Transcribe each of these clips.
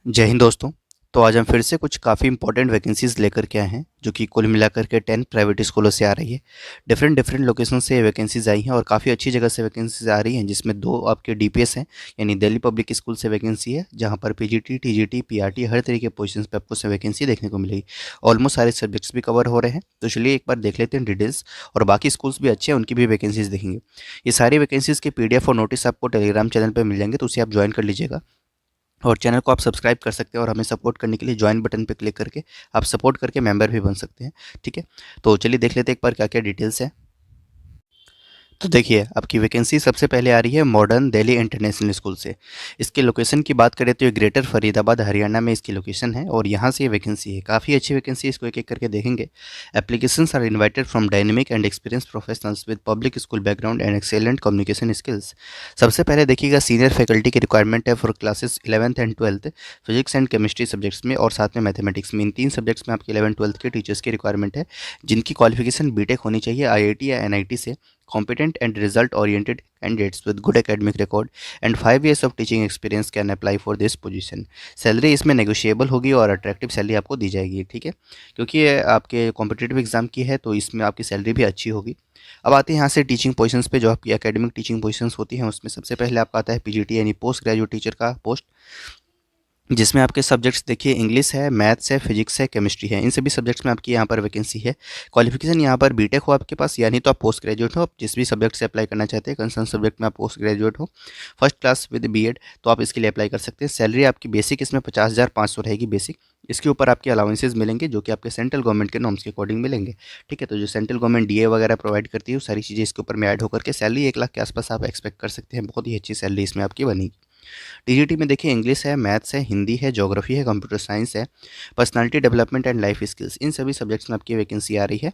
जय हिंद दोस्तों। तो आज हम फिर से कुछ काफ़ी इंपॉर्टेंट वैकेंसीज़ लेकर के आए हैं जो कि कुल मिलाकर के 10 प्राइवेट स्कूलों से आ रही है। डिफरेंट डिफरेंट लोकेशन से वैकेंसीज़ आई हैं और काफ़ी अच्छी जगह से वैकेंसीज़ आ रही हैं, जिसमें 2 आपके डीपीएस हैं, यानी दिल्ली पब्लिक स्कूल से वैकेंसी है जहाँ पर पीजीटी, टीजीटी, पीआरटी हर तरीके के पोजीशंस पे आपको से वैकेंसी देखने को मिलेगी। ऑलमोस्ट सारे सब्जेक्ट्स भी कवर हो रहे हैं। तो चलिए एक बार देख लेते हैं डिटेल्स, और बाकी स्कूल्स भी अच्छे हैं, उनकी भी वैकेंसीज़ देखेंगे। ये सारी वैकेंसीज़ के पीडीएफ और नोटिस आपको टेलीग्राम चैनल पर मिल जाएंगे, तो उसे आप ज्वाइन कर लीजिएगा। और चैनल को आप सब्सक्राइब कर सकते हैं और हमें सपोर्ट करने के लिए ज्वाइन बटन पे क्लिक करके आप सपोर्ट करके मेंबर भी बन सकते हैं। ठीक है, तो चलिए देख लेते हैं एक बार क्या क्या डिटेल्स है। तो देखिए, आपकी वैकेंसी सबसे पहले आ रही है मॉडर्न दिल्ली इंटरनेशनल स्कूल से। इसके लोकेशन की बात करें तो ये ग्रेटर फरीदाबाद हरियाणा में इसकी लोकेशन है और यहाँ से ये वैकेंसी है। काफ़ी अच्छी वैकेंसी है, इसको एक एक करके देखेंगे। Applications are invited from dynamic and experience professionals with public school background and excellent communication skills. सबसे पहले देखिएगा, सीनियर फैकल्टी की रिक्वायरमेंट है for classes 11th and 12th physics and chemistry subjects में, और साथ में मैथमेटिक्स में। इन 3 सब्जेक्ट्स में आपकी 11th-12th के टीचर्स की रिक्वायरमेंट है, जिनकी क्वालिफिकेशन बीटेक होनी चाहिए आईआईटी या एनआईटी से। Competent and result-oriented candidates with good academic record and 5 years of teaching experience can apply for this position। Salary इसमें नेगोशिएबल होगी और अट्रैक्टिव सैलरी आपको दी जाएगी। ठीक है, क्योंकि ये आपके कॉम्पिटिटिव एग्जाम की है, तो इसमें आपकी सैलरी भी अच्छी होगी। अब आते हैं यहाँ से टीचिंग पोजीशंस पे। जो आपकी एकेडमिक टीचिंग पोजीशंस होती हैं, उसमें सबसे पहले आपका आता है पीजीटी यानी पोस्ट ग्रेजुएट टीचर का पोस्ट, जिसमें आपके सब्जेक्ट्स देखिए इंग्लिश है, मैथ्स है, फिजिक्स है, केमिस्ट्री है। इन सभी सब्जेक्ट्स में आपकी यहाँ पर वैकेंसी है। क्वालिफिकेशन यहाँ पर बीटेक हो आपके पास, यानी तो आप पोस्ट ग्रेजुएट हो। आप जिस भी सब्जेक्ट से अप्लाई करना चाहते हैं, कंसर्न सब्जेक्ट में आप पोस्ट ग्रेजुएट हो, फर्स्ट क्लास विद बीएड, तो आप इसके लिए अप्लाई कर सकते हैं। सैलरी आपकी बेसिक इसमें 50,500 रहेगी बेसिक। इसके ऊपर आपके अलाउंसेज मिलेंगे जो कि आपके सेंट्रल गवर्नमेंट के नॉर्म्स के अकॉर्डिंग मिलेंगे। ठीक है, तो जो सेंट्रल गवर्नमेंट डीए वगैरह प्रोवाइड करती है, वो सारी चीज़ें इसके ऊपर में ऐड होकर के सैलरी 1 लाख के आसपास आप एक्सपेक्ट कर सकते हैं। बहुत ही अच्छी सैलरी इसमें आपकी बनेगी। टीजीटी में देखिए इंग्लिश है, मैथ्स है, हिंदी है, ज्योग्राफी है, कंप्यूटर साइंस है, personality development and life skills, इन सभी सब्जेक्ट्स में आपकी वैकेंसी आ रही है।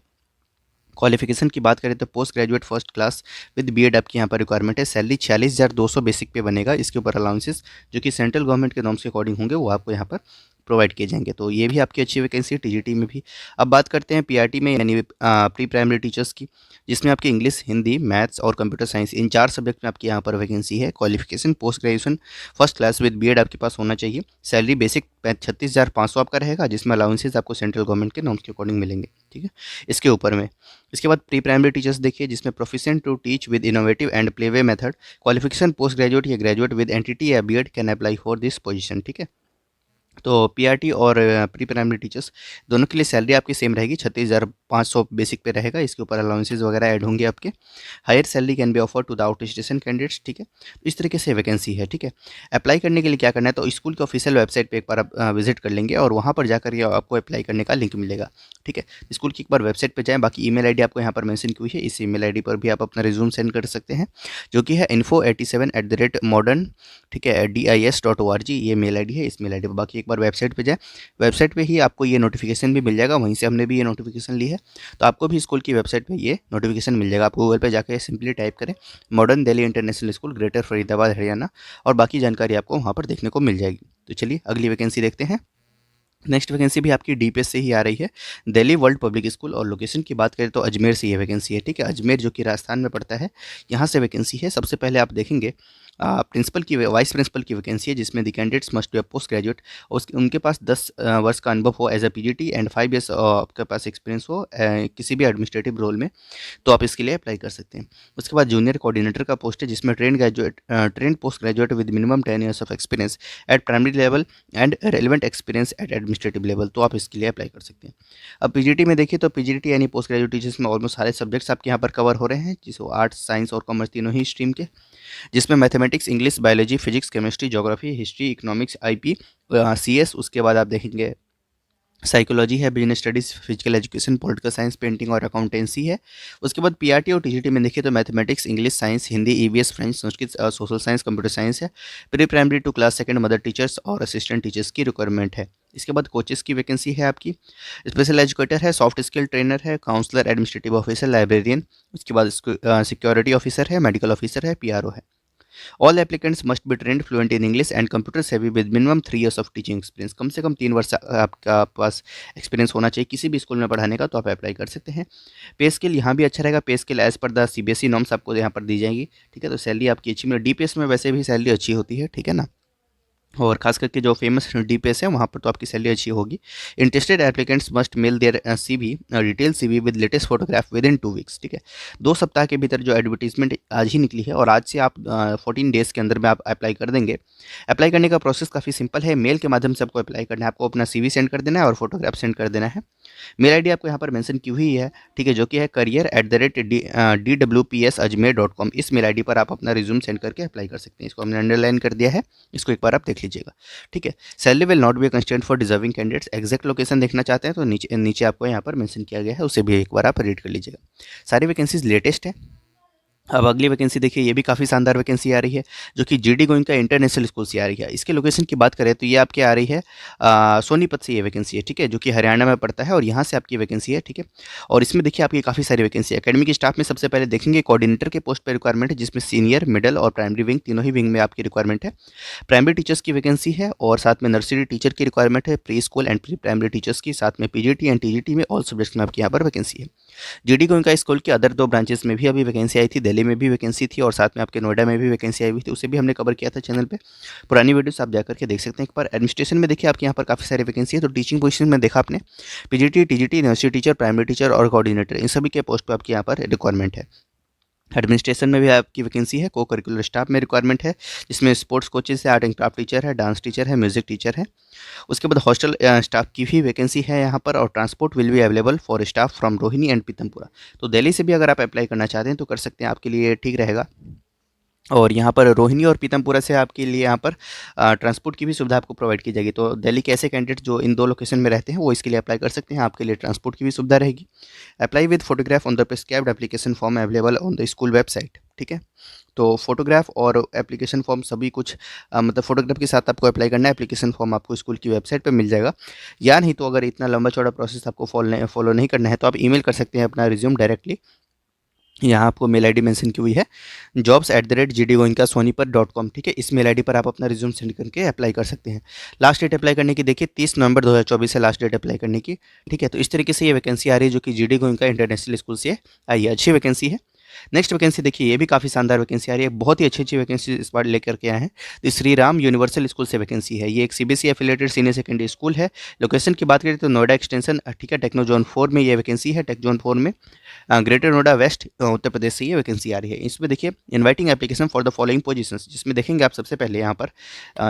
क्वालिफिकेशन की बात करें तो post graduate first class with BEd आपकी यहाँ पर रिक्वायरमेंट है। सैलरी 46,200 बेसिक पे बनेगा। इसके ऊपर अलाउंसेस जो कि सेंट्रल गवर्नमेंट के नॉर्म्स के अकॉर्डिंग होंगे, वो आपको यहाँ पर प्रोवाइड किए जाएंगे। तो ये भी आपकी अच्छी वैकेंसी है टीजीटी में भी। अब बात करते हैं पीआरटी में, यानी प्री प्राइमरी टीचर्स की, जिसमें आपकी इंग्लिश, हिंदी, मैथ्स और कंप्यूटर साइंस, इन 4 सब्जेक्ट में आपकी यहाँ पर वैकेंसी है। Qualification post graduation first class with BEd आपके पास होना चाहिए। सैलरी बेसिक 36,500 आपका रहेगा, जिसमें अलाउंसेस आपको सेंट्रल गवर्नमेंट के नॉर्म्स के अकॉर्डिंग मिलेंगे। ठीक है, इसके ऊपर में इसके बाद प्री प्राइमरी टीचर्स देखिए, जिसमें proficient to teach with innovative and playway method. Qualification post graduate या ग्रेजुएट विद एनटीटी या BEd can apply for this position. ठीक है, तो पीआरटी और प्री प्राइमरी टीचर्स दोनों के लिए सैलरी आपकी सेम रहेगी। 36,500 बेसिक पे रहेगा। इसके ऊपर अलाउंसेज वगैरह ऐड होंगे आपके। Higher salary can be offer to the outstation candidates. ठीक है, तो इस तरीके से वैकेंसी है। ठीक है, अप्लाई करने के लिए क्या करना है, तो स्कूल के ऑफिशियल वेबसाइट पे एक बार आप विजिट कर लेंगे और वहाँ पर जाकर ये आपको अप्लाई करने का लिंक मिलेगा। ठीक है, स्कूल की एक बार वेबसाइट पर जाएँ। बाकी ईमेल आईडी आपको यहाँ पर मेंशन की हुई है, इस ईमेल आईडी पर भी आप अपना रिज्यूम सेंड कर सकते हैं, जो कि है info87@modern, ठीक है, dis.org, ये मेल आईडी है। इस मेल आईडी पर बाकी एक बार वेबसाइट पे जाएँ। वेबसाइट पे ही आपको ये नोटिफिकेशन भी मिल जाएगा, वहीं से हमने भी ये नोटिफिकेशन ली है, तो आपको भी स्कूल की वेबसाइट पे ये नोटिफिकेशन मिल जाएगा। आप गूगल पे जाके सिंपली टाइप करें modern Delhi international school greater Faridabad Haryana, और बाकी जानकारी आपको वहाँ पर देखने को मिल जाएगी। तो चलिए अगली वैकेंसी देखते हैं। नेक्स्ट वैकेंसी भी आपकी डीपीएस से ही आ रही है, दिल्ली वर्ल्ड पब्लिक स्कूल, और लोकेशन की बात करें तो अजमेर से ये वैकेंसी है। ठीक है, अजमेर जो कि राजस्थान में पड़ता है, यहाँ से वैकेंसी है। सबसे पहले आप देखेंगे प्रिंसिपल की, वाइस प्रिंसिपल की वैकेंसी है, जिसमें the candidates must be post graduate, उनके पास 10 वर्ष का अनुभव हो as a PGT and 5 years आपके पास एक्सपीरियंस हो किसी भी एडमिनिस्ट्रेटिव रोल में, तो आप इसके लिए अप्लाई कर सकते हैं। उसके बाद जूनियर कोऑर्डिनेटर का पोस्ट है, जिसमें trend post graduate with minimum 10 years of experience eight primary level and relevant experience eight administrative level, तो आप इसके लिए अप्लाई कर सकते हैं। अब पीजीटी में देखिए तो पीजीटी यानी पोस्ट ग्रेजुएट टीचर्स में ऑलमोस्ट सारे सब्जेक्ट्स आपके यहाँ पर कवर हो रहे हैं, जिसको आर्ट्स, साइंस और कॉमर्स तीनों ही स्ट्रीम के, जिसमें mathematics, English, biology, physics, chemistry, geography, history, economics, IP, CS. उसके बाद आप देखेंगे साइकोलॉजी है, business studies, physical education, political science, painting और अकाउंटेंसी है। उसके बाद पीआरटी और टीजीटी में देखिए तो mathematics, English, science, Hindi, EVS, French, Sanskrit, social science, computer science है। Pre primary to class second mother teachers और असिस्टेंट टीचर्स की रिक्वायरमेंट है। इसके बाद कोचेस की वैकेंसी है आपकी, स्पेशल एजुकेटर है, सॉफ्ट स्किल ट्रेनर है, काउंसलर, एडमिनिस्ट्रेटिव ऑफिसर, लाइब्रेरियन। उसके बाद सिक्योरिटी ऑफिसर है, मेडिकल ऑफिसर है, पीआरओ है। All applicants must be trained fluent in English and computer savvy with minimum 3 years of teaching experience. कम से कम 3 वर्ष आपका पास एक्सपीरियंस होना चाहिए किसी भी स्कूल में पढ़ाने का, तो आप अप्लाई कर सकते हैं। पे स्केल यहाँ भी अच्छा रहेगा। Pay scale as per the CBSE norms आपको यहाँ पर दी जाएगी। ठीक है, तो सैलरी आपकी अच्छी मिले। डीपीएस में वैसे भी सैलरी अच्छी होती है। ठीक है ना, और खास करके जो फेमस डीपीएस है वहाँ पर तो आपकी सैलरी अच्छी होगी। Interested applicants must mail their CV detail CV with latest photograph within 2 weeks, ठीक है। 2 सप्ताह के भीतर जो एडवर्टीजमेंट आज ही निकली है और आज से आप 14 डेज के अंदर में आप अप्लाई कर देंगे। अप्लाई करने का प्रोसेस काफ़ी सिंपल है, मेल के माध्यम से आपको अप्लाई करना है। आपको अपना सीवी सेंड कर देना है और फोटोग्राफ सेंड कर देना है। मेल आईडी आपको यहाँ पर मेंशन की हुई है, ठीक है, जो कि है career@dwpsajmer.com। इस मेल आईडी पर आप अपना रिज्यूम सेंड करके अप्लाई कर सकते हैं। इसको हमने अंडरलाइन कर दिया है, इसको एक बार आप देख लीजिएगा, ठीक है। Salary will not be constraint for deserving candidates. Exact location देखना चाहते हैं तो नीचे नीचे आपको यहाँ पर मेंशन किया गया है, उसे भी एक बार आप रीड कर लीजिएगा। सारी वैकेंसीज लेटेस्ट है। अब अगली वैकेंसी देखिए, ये भी काफ़ी शानदार वैकेंसी आ रही है, जो कि जीडी गोइंग का इंटरनेशनल स्कूल से आ रही है। इसके लोकेशन की बात करें तो ये आपके आ रही है सोनीपत से ये वैकेंसी है, ठीक है, जो कि हरियाणा में पड़ता है और यहाँ से आपकी वैकेंसी है, ठीक है। और इसमें देखिए आपकी काफ़ी सारी वैकेंसी है। एकेडमिक स्टाफ में सबसे पहले देखेंगे कोऑर्डिनेटर के पोस्ट पर रिक्वायरमेंट है, जिसमें सीनियर, मिडिल और प्राइमरी विंग तीनों ही विंग में आपकी रिक्वायरमेंट है। प्राइमरी टीचर्स की वैकेंसी है और साथ में नर्सरी टीचर की रिक्वायरमेंट है, pre school and pre primary teachers की, साथ में पीजीटी एंड टीजीटी में ऑल सब्जेक्ट्स में आपकी यहाँ पर वैकेंसी है। जीडी गोइंका स्कूल के अदर 2 ब्रांचेस में भी अभी वैकेंसी आई थी, दिल्ली में भी वैकेंसी थी और साथ में आपके नोएडा में भी वैकेंसी आई हुई थी, उसे भी हमने कवर किया था चैनल पे। पुरानी वीडियोस आप जाकर के देख सकते हैं एक बार। एडमिनिस्ट्रेशन में देखिए आपके यहाँ पर काफ़ी सारी वैकेंसी है, तो टीचिंग पोजीशन में देखा आपने PGT, TGT, nursery teacher, primary teacher और कोऑर्डिनेटर, इन सभी के पोस्ट पर आपके यहाँ पर रिक्वायरमेंट है। एडमिनिस्ट्रेशन में भी आपकी वैकेंसी है, को करिकुलर स्टाफ में रिक्वायरमेंट है, जिसमें स्पोर्ट्स कोचेस है, आर्ट एंड क्राफ्ट टीचर है, डांस टीचर है, म्यूजिक टीचर है। उसके बाद हॉस्टल स्टाफ की भी वैकेंसी है यहाँ पर, और transport will be available for staff from Rohini and Pitampura. तो दिल्ली से भी अगर आप अप्लाई करना चाहते हैं तो कर सकते हैं, आपके लिए ठीक रहेगा। और यहाँ पर रोहिणी और पीतमपुरा से आपके लिए यहाँ पर ट्रांसपोर्ट की भी सुविधा आपको प्रोवाइड की जाएगी। तो दिल्ली के ऐसे कैंडिडेट जो इन 2 लोकेशन में रहते हैं वो इसके लिए अप्लाई कर सकते हैं, आपके लिए ट्रांसपोर्ट की भी सुविधा रहेगी। Apply with photograph on the prescribed application form available on the school website, ठीक है। तो फोटोग्राफ और एप्लीकेशन फॉर्म सभी कुछ मतलब फोटोग्राफ के साथ आपको अप्लाई करना है। एप्लीकेशन फॉर्म आपको स्कूल की वेबसाइट पर मिल जाएगा, या नहीं तो अगर इतना लंबा चौड़ा प्रोसेस आपको फॉलो नहीं करना है तो आप ईमेल कर सकते हैं अपना रिज्यूम डायरेक्टली। यहाँ आपको मेल आईडी मेंशन की हुई है jobs@gdgoenka.sonipat.com, ठीक है। इस मेल आईडी पर आप अपना रिज्यूम सेंड करके अप्लाई कर सकते हैं। लास्ट डेट अप्लाई करने की देखिए 30 नवंबर 2024 है लास्ट डेट अप्लाई करने की, ठीक है। तो इस तरीके से ये वैकेंसी आ रही है जो कि जीडी गोइंका इंटरनेशनल स्कूल से आई है, अच्छी वैकेंसी है। नेक्स्ट वैकेंसी देखिए, ये भी काफ़ी शानदार वैकेंसी आ रही है, बहुत ही अच्छी अच्छी वैकेंसी इस बार लेकर के आए हैं। तो श्री राम यूनिवर्सल स्कूल से वैकेंसी है, ये एक CBSE affiliated senior secondary school है। लोकेशन की बात करें तो नोएडा एक्सटेंशन, ठीक है, टेक्नो जोन 4 में ये वैकेंसी है, टेक जोन 4 में ग्रेटर नोएडा वेस्ट उत्तर प्रदेश से ये वैकेंसी आ रही है। इसमें देखिए inviting application for the following positions, जिसमें देखेंगे आप सबसे पहले यहाँ पर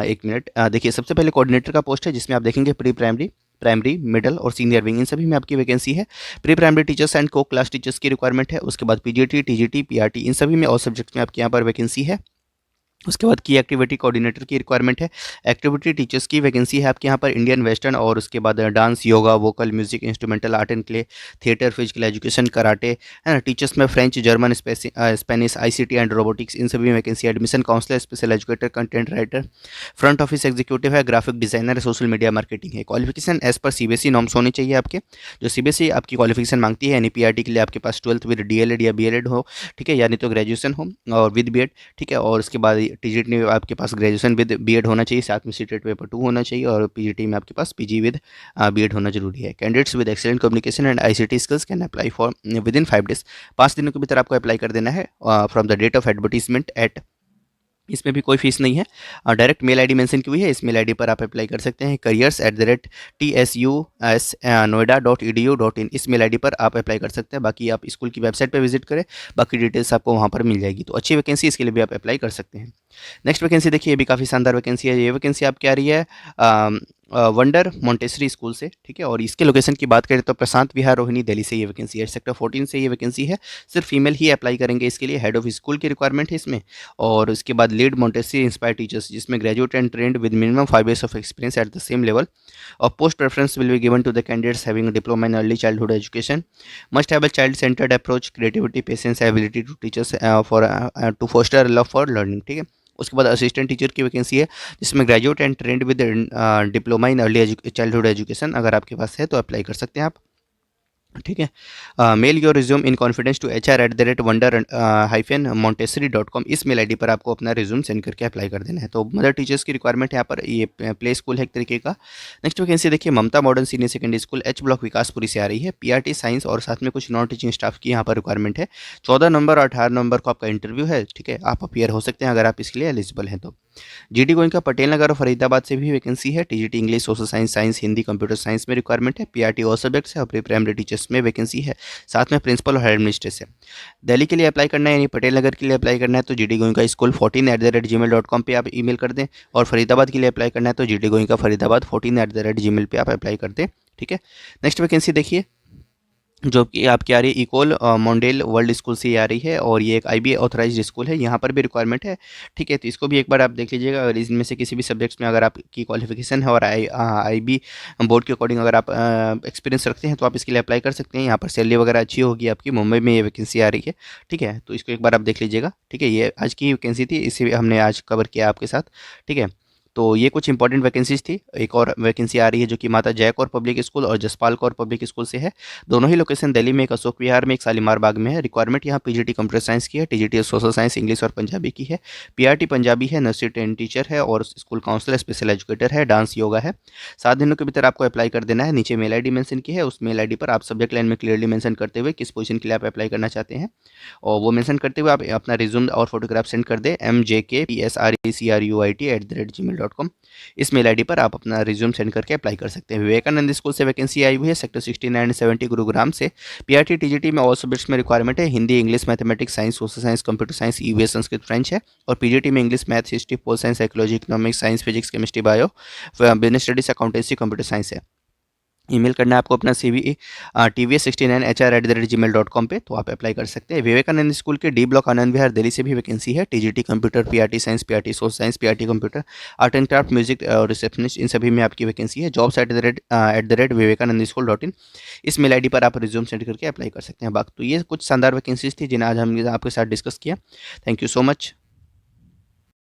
एक मिनट देखिए, सबसे पहले कोऑर्डिनेटर का पोस्ट है, जिसमें आप देखेंगे प्री प्राइमरी, प्राइमरी, मिडिल और सीनियर विंग, इन सभी में आपकी वैकेंसी है। प्री प्राइमरी टीचर्स एंड को क्लास टीचर्स की रिक्वायरमेंट है। उसके बाद पीजीटी, टीजीटी, पीआरटी, इन सभी में ऑल सब्जेक्ट्स में आपके यहाँ पर वैकेंसी है। उसके बाद की एक्टिविटी कोऑर्डिनेटर की रिक्वायरमेंट है। एक्टिविटी टीचर्स की वैकेंसी है आपके यहाँ पर इंडियन वेस्टर्न, और उसके बाद dance, yoga, vocal, music, instrumental, art and clay, theatre, physical education, karate, है ना। टीचर्स में French, German, Spanish, ICT and robotics, इन सभी में vacancy. Admission counsellor, special educator, content writer, front office executive है, graphic designer, social media marketing है। Qualification as per CBSE norms होनी चाहिए आपके, जो सीबीएसई आपकी क्वालिफिकेशन मांगती है। एनईपीआरटी के लिए आपके पास 12th विद डीएलएड या बीएलएड हो, ठीक है, यानी तो ग्रेजुएशन हो और विद बीएड, ठीक है। और उसके बाद टीजीटी में आपके पास ग्रेजुएशन विद बीएड होना चाहिए, साथ में सीटेट पेपर 2 होना चाहिए, और पीजीटी में आपके पास पीजी विद बीएड होना जरूरी है। Candidates with excellent communication and ICT skills can apply for within 5 days. 5 दिनों के भीतर आपको अप्लाई कर देना है from the date of advertisement at, इसमें भी कोई फीस नहीं है, डायरेक्ट मेल आईडी मेंशन की हुई है, इस मेल आईडी पर आप अप्लाई कर सकते हैं। careers@tsusnoida.edu.in, इस मेल आईडी पर आप अप्लाई कर सकते हैं। बाकी आप स्कूल की वेबसाइट पर विजिट करें, बाकी डिटेल्स आपको वहाँ पर मिल जाएगी। तो अच्छी वैकेंसी, इसके लिए भी आप अप्लाई कर सकते हैं। नेक्स्ट वैकेंसी देखिए, ये भी काफ़ी शानदार वैकेंसी है। ये वैकेंसी आपकी आ रही है वंडर मोंटेसरी स्कूल से, ठीक है। और इसके लोकेशन की बात करें तो प्रशांत विहार, रोहिणी, दिल्ली से ये वैकेंसी है। सेक्टर 14 से ये वैकेंसी है, सिर्फ फीमेल ही अप्लाई करेंगे इसके लिए। हेड ऑफ स्कूल की रिक्वायरमेंट है इसमें। और उसके बाद लीड मोंटेसरी इंस्पायर टीचर्स, जिसमें graduate and trained with minimum 5 years of experience at the same level. और post preference will be given to the candidates having diploma in early childhood education. Must have a child centred approach, creativity, patience, ability to teachers for to foster love for learning, ठीक है। उसके बाद assistant teacher की vacancy है, जिसमें graduate and trained with diploma in early childhood education अगर आपके पास है तो अप्लाई कर सकते हैं आप, ठीक है। Mail your resume in confidence to hr@wonder-montessori.com, इस मेल आईडी पर आपको अपना रिज्यूम सेंड करके अप्लाई कर देना है। तो मदर टीचर्स की रिक्वायरमेंट यहाँ पर, ये प्ले स्कूल है एक तरीके का। नेक्स्ट वैकेंसी देखिए, Mamta modern senior secondary school, H block, Vikaspuri से आ रही है। पीआरटी साइंस और साथ में कुछ नॉन टीचिंग स्टाफ की यहाँ पर रिक्वायरमेंट है। 14 नवंबर और 18 नवंबर को आपका इंटरव्यू है, ठीक है। आप अपीयर हो सकते हैं अगर आप इसके लिए एलिजिबल हैं तो। जीडी गोइंका पटेल नगर और फरीदाबाद से भी वैकेंसी है। TGT English, social science, science, Hindi, computer science में रिक्वायरमेंट है। पीआरटी और सब्जेक्ट्स है और प्री प्राइमरी टीचर्स में वैकेंसी है, साथ में प्रिंसिपल और हेड एडमिनिस्ट्रेशन। दिल्ली के लिए अप्लाई करना है यानी पटेल नगर के लिए अप्लाई करना है तो जीडी गोइंका स्कूल 14@gmail.com पे आप ईमेल कर दें, और फरीदाबाद के लिए अप्लाई करना है तो जीडी गोइंका फरीदाबाद 14@gmail पे आप अप्लाई कर दें। ठीक है, नेक्स्ट वैकेंसी देखिए, जो कि आपकी आ रही है इकोल मोंडेल वर्ल्ड स्कूल से ये आ रही है, और ये एक आईबी ऑथराइज्ड स्कूल है, यहाँ पर भी रिक्वायरमेंट है। ठीक है, तो इसको भी एक बार आप देख लीजिएगा। अगर इनमें से किसी भी सब्जेक्ट्स में अगर आपकी क्वालिफिकेशन है और आईबी बोर्ड के अकॉर्डिंग अगर आप एक्सपीरियंस रखते हैं तो आप इसके लिए अप्लाई कर सकते हैं। यहाँ पर सैलरी वगैरह अच्छी होगी आपकी। मुंबई में ये वैकेंसी आ रही है। ठीक है, तो इसको एक बार आप देख लीजिएगा। ठीक है, ये आज की वैकेंसी थी, इसे हमने आज कवर किया आपके साथ। ठीक है, तो ये कुछ इंपॉर्टेंट वैकेंसीज थी। एक और वैकेंसी आ रही है जो कि माता जय कौर पब्लिक स्कूल और जसपाल कौर पब्लिक स्कूल से है। दोनों ही लोकेशन दिल्ली में, एक अशोक विहार में, एक शालीमार बाग में है। रिक्वायरमेंट यहाँ पीजीटी कंप्यूटर साइंस की है, टीजीटी सोशल साइंस, इंग्लिश और पंजाबी की है। पीआरटी पंजाबी है, नर्सरी ट्रेन टीचर है और स्कूल काउंसलर, स्पेशल एजुकेटर है, डांस योगा है। 7 दिनों के भीतर आपको अप्लाई कर देना है। नीचे मेल आईडी मेंशन की है, उस मेल आईडी पर आप सब्जेक्ट लाइन में क्लियरली मेंशन करते हुए किस पोजीशन के लिए आप अप्लाई करना चाहते हैं, और वो मेंशन करते हुए आप अपना रिज्यूम और फोटोग्राफ सेंड कर दें mjkpsrecruit@gmail.com। इस मेल आईडी पर आप अपना रिज्यूम सेंड करके अप्लाई कर सकते हैं। विवेकानंद स्कूल से वैकेंसी आई हुई है, सेक्टर 69 एंड 70 गुरुग्राम से। पीआरटी टीजीटी में ऑल सब्जेक्ट्स में रिक्वायरमेंट है। Hindi, English, mathematics, science, social science, computer science, EVS, Sanskrit, French है। और पीजीटी में English, math, history, pol science, psychology, economics, science, physics, chemistry, bio, business studies, accountancy, computer science है। Email करना है आपको अपना CV tvs69hr@gmail.com पे, तो आप अप्लाई कर सकते हैं। विवेकानंद स्कूल के डी ब्लॉक आनंद विहार दिल्ली से भी वैकेंसी है। TGT computer, PRT science, PRT social science, PRT computer, art and craft, music और रिसेप्शनिस्ट, इन सभी में आपकी वैकेंसी है। jobs@vivekanand school.in, इस मेल आईडी पर आप रिज्यूम सेंड करके अप्लाई कर सकते हैं। बाकी तो ये कुछ शानदार वैकेंसीज थी जिन्हें आज हमने आपके साथ डिस्कस किया। Thank you so much.